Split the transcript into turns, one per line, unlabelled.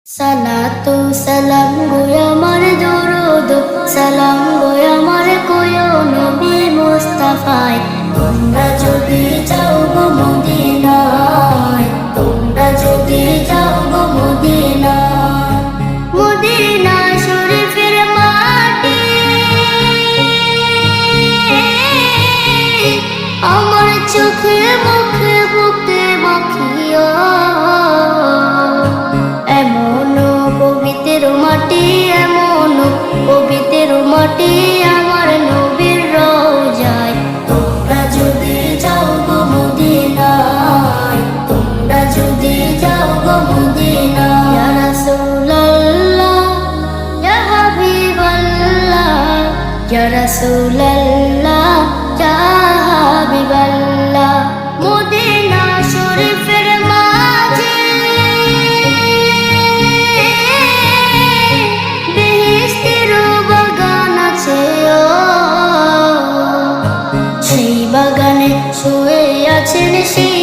সালাতু সালাম গো আমার দরুদ সালাম গো আমার কোয় নবী মুস্তাফায়। তোমরা যদি যাও গো মদিনায়, তোমরা যদি যাও গো মদিনায়, মদিনা শরীফের মাটি আমার চোখে মুখে বুকে মাখিয়া। এমন পবিত্র মাটি, এমন পবিত্র মাটি আমার নবীর রওজায়। তোমরা যদি যাও গো মদিনায়, তোমরা যদি যাও গো মদিনায়। ইয়া রাসূলুল্লাহ ইয়া হাবিবাল্লাহ, ইয়া রাসূলুল্লাহ ইয়া হাবিবাল্লাহ। মদিনা শরীফের মাঝে বেহেশতের বাগান আছে, সেই বাগানে শুয়ে আছেন সেই